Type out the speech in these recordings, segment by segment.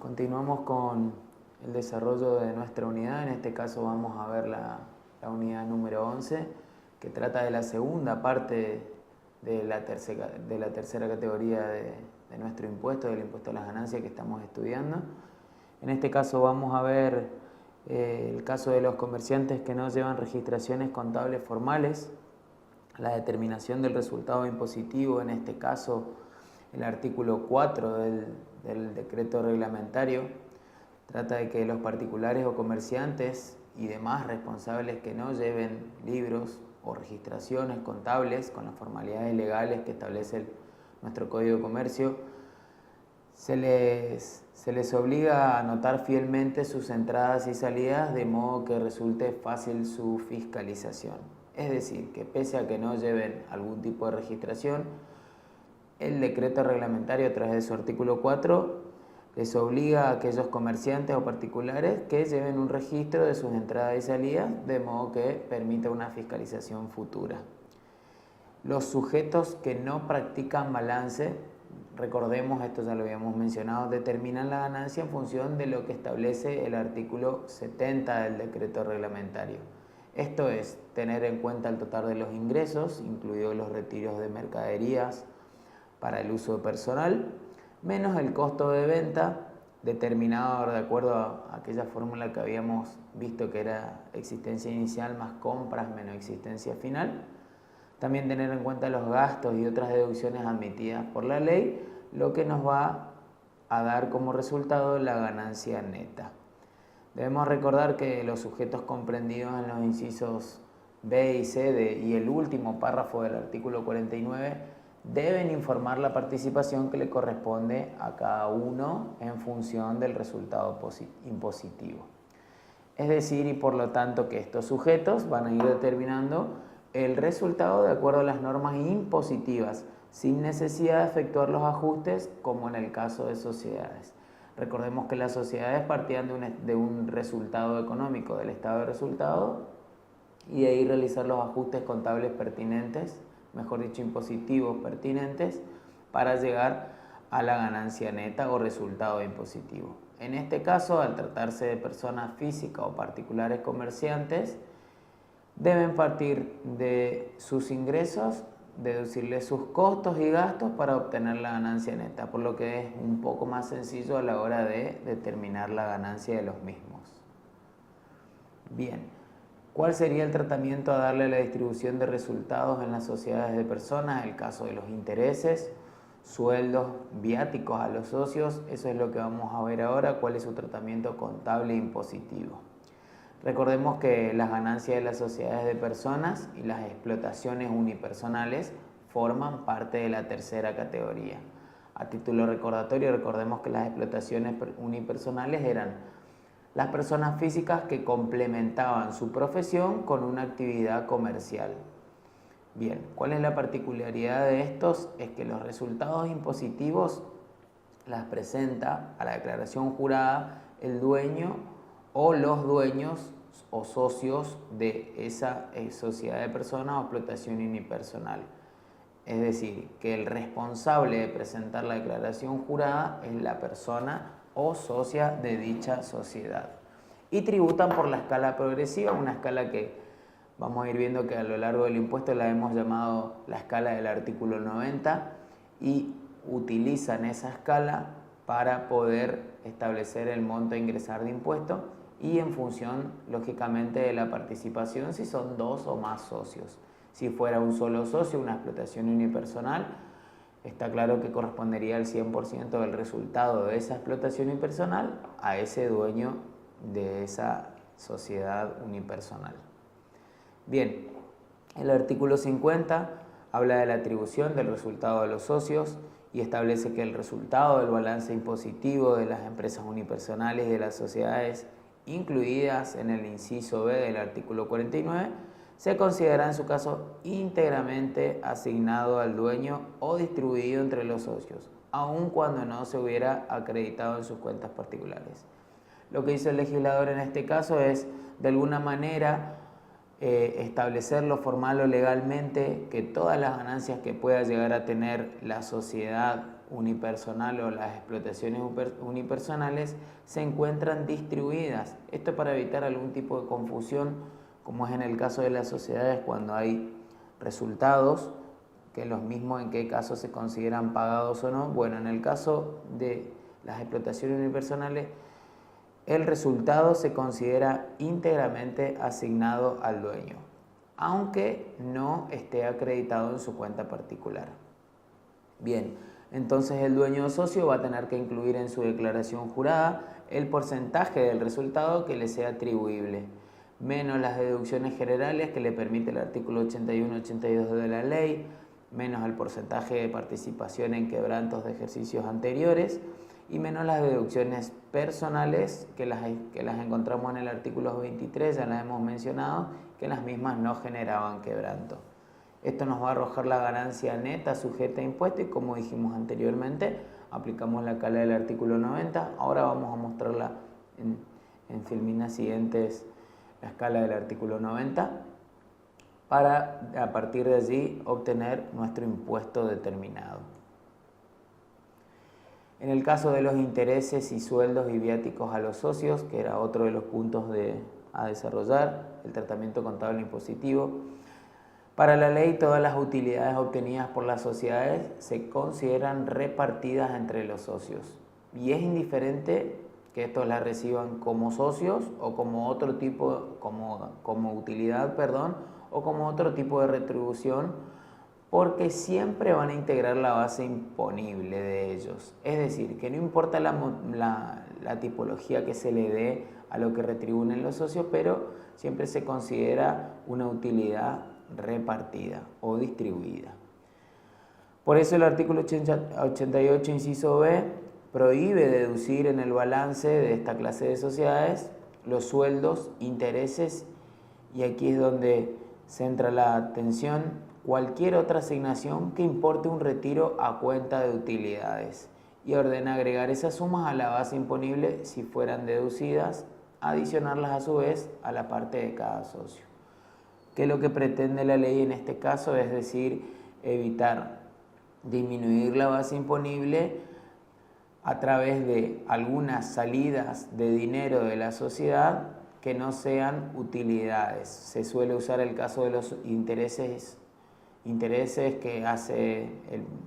Continuamos con el desarrollo de nuestra unidad. En este caso vamos a ver la unidad número 11, que trata de la segunda parte de la tercera categoría de nuestro impuesto, del impuesto a las ganancias que estamos estudiando. En este caso vamos a ver el caso de los comerciantes que no llevan registraciones contables formales, la determinación del resultado impositivo, en este caso el artículo 4 del decreto reglamentario, trata de que los particulares o comerciantes y demás responsables que no lleven libros o registraciones contables con las formalidades legales que establece nuestro Código de Comercio, se les obliga a anotar fielmente sus entradas y salidas de modo que resulte fácil su fiscalización. Es decir, que pese a que no lleven algún tipo de registración, el decreto reglamentario a través de su artículo 4 les obliga a aquellos comerciantes o particulares que lleven un registro de sus entradas y salidas de modo que permita una fiscalización futura. Los sujetos que no practican balance, recordemos, esto ya lo habíamos mencionado, determinan la ganancia en función de lo que establece el artículo 70 del decreto reglamentario. Esto es tener en cuenta el total de los ingresos, incluidos los retiros de mercaderías para el uso personal, menos el costo de venta, determinado de acuerdo a aquella fórmula que habíamos visto que era existencia inicial más compras menos existencia final. También tener en cuenta los gastos y otras deducciones admitidas por la ley, lo que nos va a dar como resultado la ganancia neta. Debemos recordar que los sujetos comprendidos en los incisos B y C y el último párrafo del artículo 49 deben informar la participación que le corresponde a cada uno en función del resultado impositivo. Es decir, y por lo tanto que estos sujetos van a ir determinando el resultado de acuerdo a las normas impositivas, sin necesidad de efectuar los ajustes como en el caso de sociedades. Recordemos que las sociedades partían de un resultado económico, del estado de resultado, y de ahí realizar los ajustes contables pertinentes, mejor dicho, impositivos pertinentes, para llegar a la ganancia neta o resultado impositivo. En este caso, al tratarse de personas físicas o particulares comerciantes, deben partir de sus ingresos, deducirle sus costos y gastos para obtener la ganancia neta, por lo que es un poco más sencillo a la hora de determinar la ganancia de los mismos. Bien, ¿cuál sería el tratamiento a darle a la distribución de resultados en las sociedades de personas? El caso de los intereses, sueldos, viáticos a los socios, eso es lo que vamos a ver ahora, cuál es su tratamiento contable e impositivo. Recordemos que las ganancias de las sociedades de personas y las explotaciones unipersonales forman parte de la tercera categoría. A título recordatorio, recordemos que las explotaciones unipersonales eran las personas físicas que complementaban su profesión con una actividad comercial. Bien, ¿cuál es la particularidad de estos? Es que los resultados impositivos las presenta a la declaración jurada el dueño o los dueños o socios de esa sociedad de personas o explotación unipersonal. Es decir, que el responsable de presentar la declaración jurada es la persona o socia de dicha sociedad. Y tributan por la escala progresiva, una escala que vamos a ir viendo que a lo largo del impuesto la hemos llamado la escala del artículo 90 y utilizan esa escala para poder establecer el monto a ingresar de impuesto y en función, lógicamente, de la participación si son dos o más socios. Si fuera un solo socio, una explotación unipersonal, está claro que correspondería al 100% del resultado de esa explotación unipersonal a ese dueño de esa sociedad unipersonal. Bien, el artículo 50 habla de la atribución del resultado de los socios y establece que el resultado del balance impositivo de las empresas unipersonales y de las sociedades incluidas en el inciso B del artículo 49 se considera en su caso íntegramente asignado al dueño o distribuido entre los socios, aun cuando no se hubiera acreditado en sus cuentas particulares. Lo que hizo el legislador en este caso es, de alguna manera, establecerlo formal o legalmente, que todas las ganancias que pueda llegar a tener la sociedad unipersonal o las explotaciones unipersonales se encuentran distribuidas. Esto para evitar algún tipo de confusión, como es en el caso de las sociedades cuando hay resultados, que los mismos en qué caso se consideran pagados o no. Bueno, en el caso de las explotaciones unipersonales, el resultado se considera íntegramente asignado al dueño, aunque no esté acreditado en su cuenta particular. Bien, entonces el dueño o socio va a tener que incluir en su declaración jurada el porcentaje del resultado que le sea atribuible, menos las deducciones generales que le permite el artículo 81-82 de la ley, menos el porcentaje de participación en quebrantos de ejercicios anteriores y menos las deducciones personales que las encontramos en el artículo 23, ya las hemos mencionado, que las mismas no generaban quebranto. Esto nos va a arrojar la ganancia neta sujeta a impuesto y, como dijimos anteriormente, aplicamos la escala del artículo 90. Ahora vamos a mostrarla en filminas siguientes, la escala del artículo 90, para a partir de allí obtener nuestro impuesto determinado. En el caso de los intereses y sueldos y viáticos a los socios, que era otro de los puntos a desarrollar, el tratamiento contable impositivo, para la ley todas las utilidades obtenidas por las sociedades se consideran repartidas entre los socios y es indiferente que estos las reciban como socios o como otro tipo, como utilidad, o como otro tipo de retribución, porque siempre van a integrar la base imponible de ellos. Es decir, que no importa la tipología que se le dé a lo que retribuyen los socios, pero siempre se considera una utilidad repartida o distribuida. Por eso el artículo 88, inciso B, prohíbe deducir en el balance de esta clase de sociedades los sueldos, intereses, y aquí es donde centra la atención, cualquier otra asignación que importe un retiro a cuenta de utilidades, y ordena agregar esas sumas a la base imponible si fueran deducidas, adicionarlas a su vez a la parte de cada socio. ¿Qué es lo que pretende la ley en este caso? Es decir, evitar disminuir la base imponible a través de algunas salidas de dinero de la sociedad que no sean utilidades. Se suele usar el caso de los intereses que hace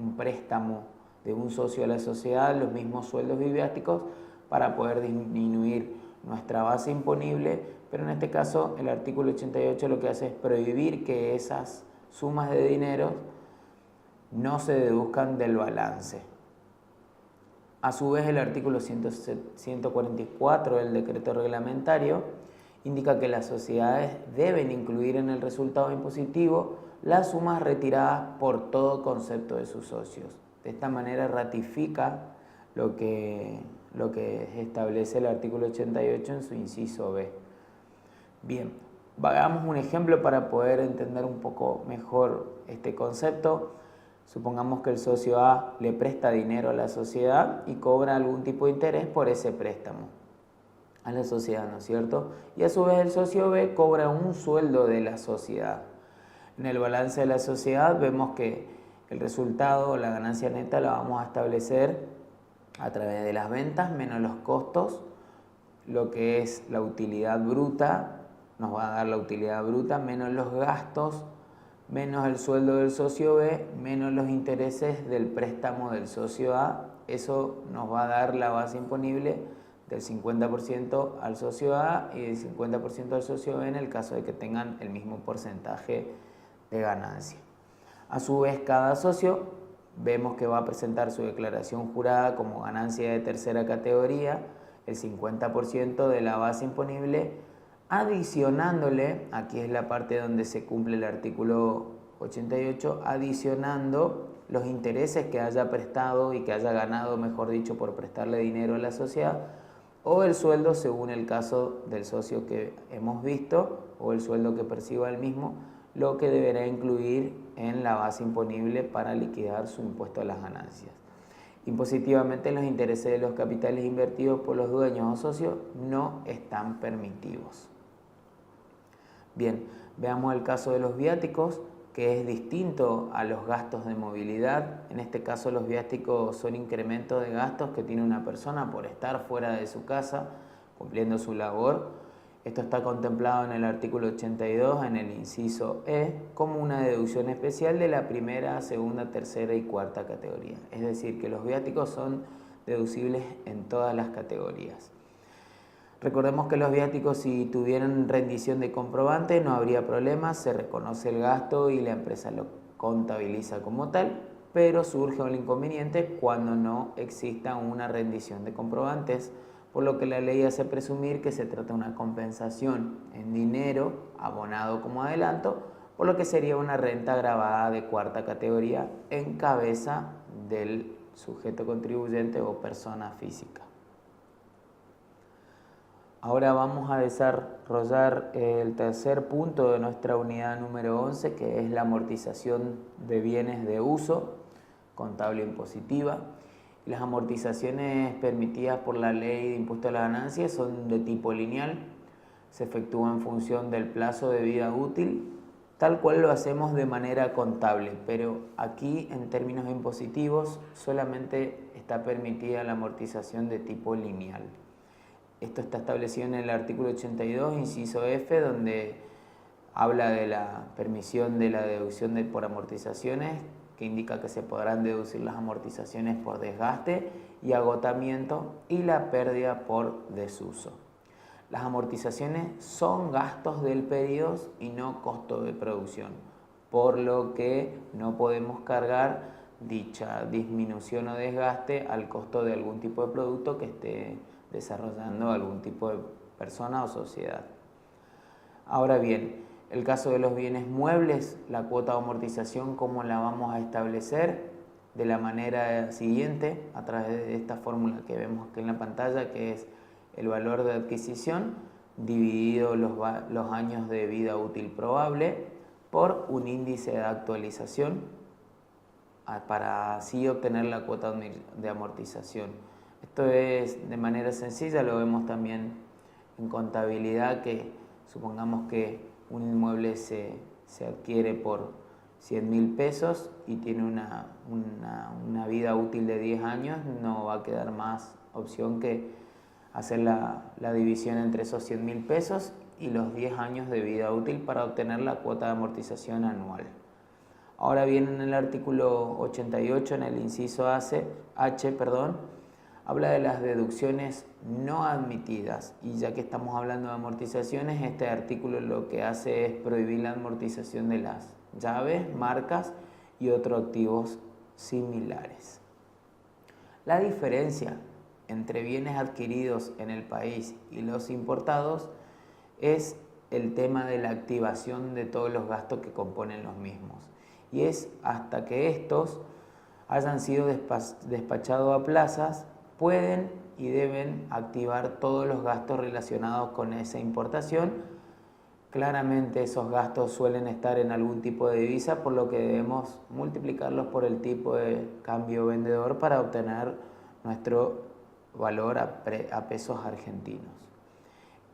un préstamo de un socio a la sociedad, los mismos sueldos y viáticos, para poder disminuir nuestra base imponible, pero en este caso el artículo 88 lo que hace es prohibir que esas sumas de dinero no se deduzcan del balance. A su vez, el artículo 144 del decreto reglamentario indica que las sociedades deben incluir en el resultado impositivo las sumas retiradas por todo concepto de sus socios. De esta manera ratifica lo que establece el artículo 88 en su inciso B. Bien, hagamos un ejemplo para poder entender un poco mejor este concepto. Supongamos que el socio A le presta dinero a la sociedad y cobra algún tipo de interés por ese préstamo a la sociedad, ¿no es cierto? Y a su vez el socio B cobra un sueldo de la sociedad. En el balance de la sociedad vemos que el resultado, la ganancia neta, la vamos a establecer a través de las ventas menos los costos, lo que es la utilidad bruta, nos va a dar la utilidad bruta menos los gastos, menos el sueldo del socio B, menos los intereses del préstamo del socio A. Eso nos va a dar la base imponible del 50% al socio A y del 50% al socio B en el caso de que tengan el mismo porcentaje de ganancia. A su vez, cada socio vemos que va a presentar su declaración jurada como ganancia de tercera categoría, el 50% de la base imponible, adicionándole, aquí es la parte donde se cumple el artículo 88, adicionando los intereses que haya prestado y que haya ganado, mejor dicho, por prestarle dinero a la sociedad, o el sueldo según el caso del socio que hemos visto, o el sueldo que perciba el mismo, lo que deberá incluir en la base imponible para liquidar su impuesto a las ganancias. Impositivamente, los intereses de los capitales invertidos por los dueños o socios no están permitidos. Bien, veamos el caso de los viáticos, que es distinto a los gastos de movilidad. En este caso los viáticos son incrementos de gastos que tiene una persona por estar fuera de su casa cumpliendo su labor. Esto está contemplado en el artículo 82, en el inciso E, como una deducción especial de la primera, segunda, tercera y cuarta categoría. Es decir, que los viáticos son deducibles en todas las categorías. Recordemos que los viáticos, si tuvieran rendición de comprobante, no habría problema, se reconoce el gasto y la empresa lo contabiliza como tal, pero surge un inconveniente cuando no exista una rendición de comprobantes, por lo que la ley hace presumir que se trata de una compensación en dinero abonado como adelanto, por lo que sería una renta gravada de cuarta categoría en cabeza del sujeto contribuyente o persona física. Ahora vamos a desarrollar el tercer punto de nuestra unidad número 11, que es la amortización de bienes de uso, contable impositiva. Las amortizaciones permitidas por la ley de impuesto a la ganancia son de tipo lineal, se efectúan en función del plazo de vida útil, tal cual lo hacemos de manera contable, pero aquí en términos impositivos solamente está permitida la amortización de tipo lineal. Esto está establecido en el artículo 82, inciso F, donde habla de la permisión de la deducción por amortizaciones, que indica que se podrán deducir las amortizaciones por desgaste y agotamiento y la pérdida por desuso. Las amortizaciones son gastos del periodo y no costo de producción, por lo que no podemos cargar dicha disminución o desgaste al costo de algún tipo de producto que esté desarrollando algún tipo de persona o sociedad. Ahora bien, el caso de los bienes muebles, la cuota de amortización, ¿cómo la vamos a establecer? De la manera siguiente, a través de esta fórmula que vemos aquí en la pantalla, que es el valor de adquisición dividido los años de vida útil probable por un índice de actualización para así obtener la cuota de amortización. Esto es de manera sencilla, lo vemos también en contabilidad, que supongamos que un inmueble se adquiere por 100.000 pesos y tiene una vida útil de 10 años, no va a quedar más opción que hacer la división entre esos 100.000 pesos y los 10 años de vida útil para obtener la cuota de amortización anual. Ahora bien, en el artículo 88, en el inciso H, habla de las deducciones no admitidas, y ya que estamos hablando de amortizaciones, este artículo lo que hace es prohibir la amortización de las llaves, marcas y otros activos similares. La diferencia entre bienes adquiridos en el país y los importados es el tema de la activación de todos los gastos que componen los mismos, y es hasta que estos hayan sido despachados a plazas, pueden y deben activar todos los gastos relacionados con esa importación. Claramente esos gastos suelen estar en algún tipo de divisa, por lo que debemos multiplicarlos por el tipo de cambio vendedor para obtener nuestro valor a pesos argentinos.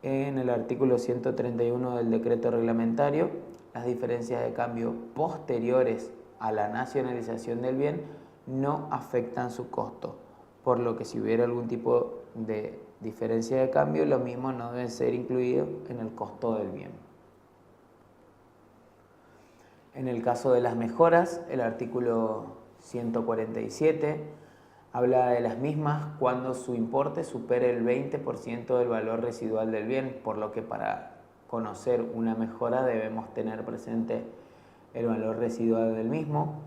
En el artículo 131 del decreto reglamentario, las diferencias de cambio posteriores a la nacionalización del bien no afectan su costo, por lo que si hubiera algún tipo de diferencia de cambio, lo mismo no debe ser incluido en el costo del bien. En el caso de las mejoras, el artículo 147 habla de las mismas cuando su importe supere el 20% del valor residual del bien, por lo que para conocer una mejora debemos tener presente el valor residual del mismo.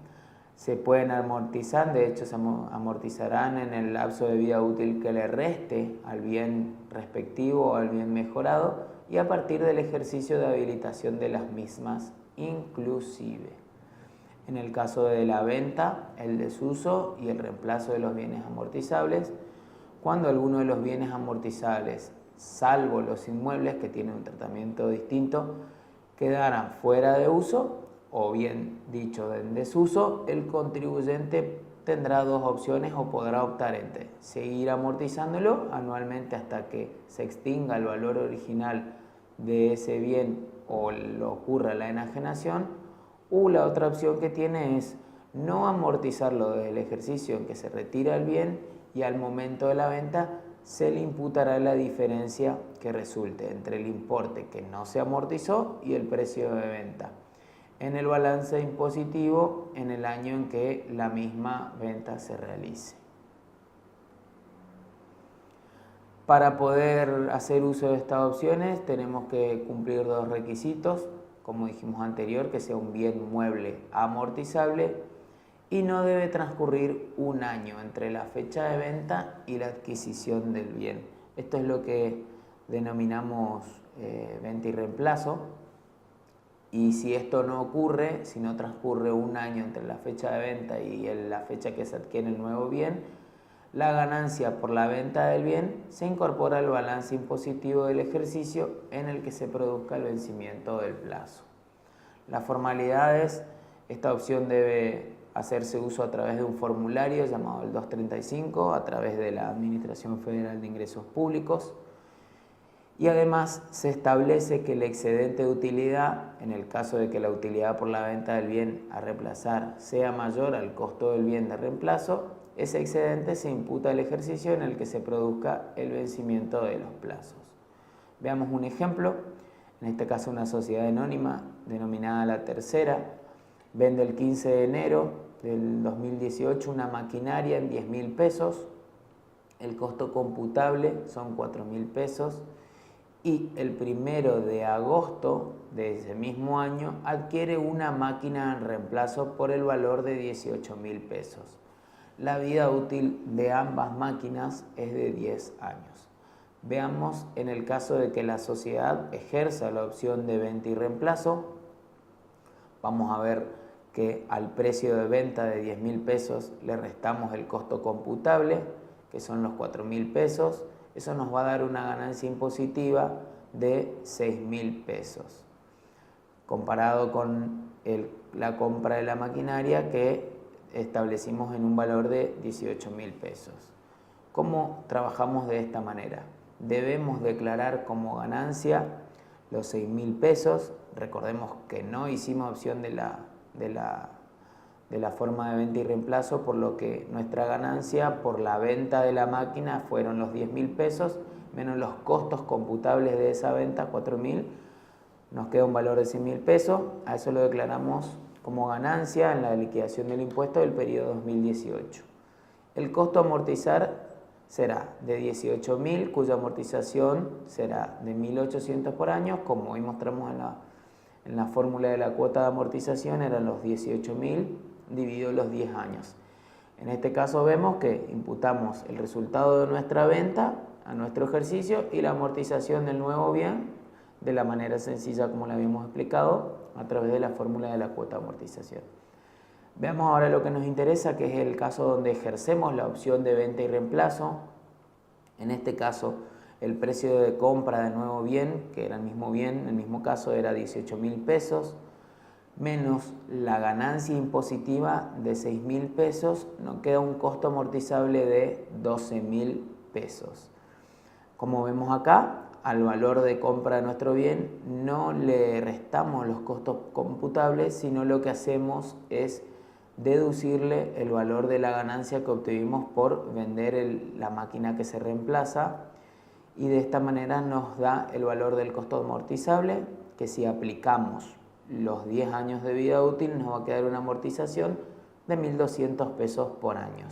Se pueden amortizar, de hecho se amortizarán en el lapso de vida útil que le reste al bien respectivo o al bien mejorado y a partir del ejercicio de habilitación de las mismas inclusive. En el caso de la venta, el desuso y el reemplazo de los bienes amortizables, cuando alguno de los bienes amortizables, salvo los inmuebles que tienen un tratamiento distinto, quedaran fuera de uso, o bien dicho en desuso, el contribuyente tendrá dos opciones o podrá optar entre seguir amortizándolo anualmente hasta que se extinga el valor original de ese bien o le ocurra la enajenación, La otra opción que tiene es no amortizarlo desde el ejercicio en que se retira el bien y al momento de la venta se le imputará la diferencia que resulte entre el importe que no se amortizó y el precio de venta en el balance impositivo en el año en que la misma venta se realice. Para poder hacer uso de estas opciones tenemos que cumplir dos requisitos, como dijimos anterior, que sea un bien mueble amortizable y no debe transcurrir un año entre la fecha de venta y la adquisición del bien. Esto es lo que denominamos venta y reemplazo. Y si esto no ocurre, si no transcurre un año entre la fecha de venta y la fecha que se adquiere el nuevo bien, la ganancia por la venta del bien se incorpora al balance impositivo del ejercicio en el que se produzca el vencimiento del plazo. Las formalidades, esta opción debe hacerse uso a través de un formulario llamado el 235, a través de la Administración Federal de Ingresos Públicos. Y además se establece que el excedente de utilidad, en el caso de que la utilidad por la venta del bien a reemplazar sea mayor al costo del bien de reemplazo, ese excedente se imputa al ejercicio en el que se produzca el vencimiento de los plazos. Veamos un ejemplo. En este caso una sociedad anónima denominada La Tercera vende el 15 de enero del 2018 una maquinaria en 10.000 pesos. El costo computable son 4.000 pesos. Y el 1 de agosto de ese mismo año adquiere una máquina en reemplazo por el valor de 18.000 pesos. La vida útil de ambas máquinas es de 10 años. Veamos en el caso de que la sociedad ejerza la opción de venta y reemplazo. Vamos a ver que al precio de venta de 10.000 pesos le restamos el costo computable, que son los 4.000 pesos. Eso nos va a dar una ganancia impositiva de 6.000 pesos, comparado con la compra de la maquinaria que establecimos en un valor de 18.000 pesos. ¿Cómo trabajamos de esta manera? Debemos declarar como ganancia los 6.000 pesos. Recordemos que no hicimos opción de la forma de venta y reemplazo, por lo que nuestra ganancia por la venta de la máquina fueron los 10.000 pesos, menos los costos computables de esa venta, 4.000, nos queda un valor de 100.000 pesos, a eso lo declaramos como ganancia en la liquidación del impuesto del periodo 2018. El costo a amortizar será de 18.000, cuya amortización será de 1.800 por año, como hoy mostramos en la fórmula de la cuota de amortización, eran los 18.000 dividido los 10 años. En este caso vemos que imputamos el resultado de nuestra venta a nuestro ejercicio y la amortización del nuevo bien de la manera sencilla como la habíamos explicado a través de la fórmula de la cuota de amortización. Veamos ahora lo que nos interesa, que es el caso donde ejercemos la opción de venta y reemplazo. En este caso, el precio de compra de nuevo bien, que era el mismo bien, en el mismo caso era 18.000 pesos, menos la ganancia impositiva de 6.000 pesos, nos queda un costo amortizable de 12.000 pesos. Como vemos acá, al valor de compra de nuestro bien no le restamos los costos computables, sino lo que hacemos es deducirle el valor de la ganancia que obtuvimos por vender la máquina que se reemplaza, y de esta manera nos da el valor del costo amortizable, que si aplicamos los 10 años de vida útil nos va a quedar una amortización de 1.200 pesos por año.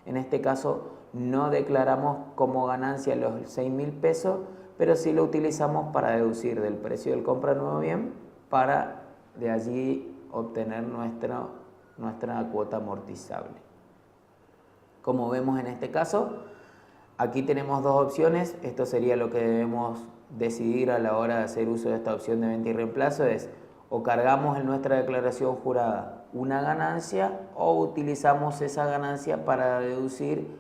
En este caso no declaramos como ganancia los 6.000 pesos, pero sí lo utilizamos para deducir del precio del compra nuevo bien para de allí obtener nuestra cuota amortizable. Como vemos en este caso, aquí tenemos dos opciones. Esto sería lo que debemos decidir a la hora de hacer uso de esta opción de venta y reemplazo, es o cargamos en nuestra declaración jurada una ganancia o utilizamos esa ganancia para deducir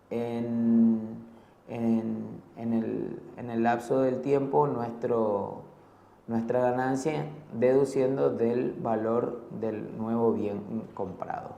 en el lapso del tiempo nuestra ganancia, deduciendo del valor del nuevo bien comprado.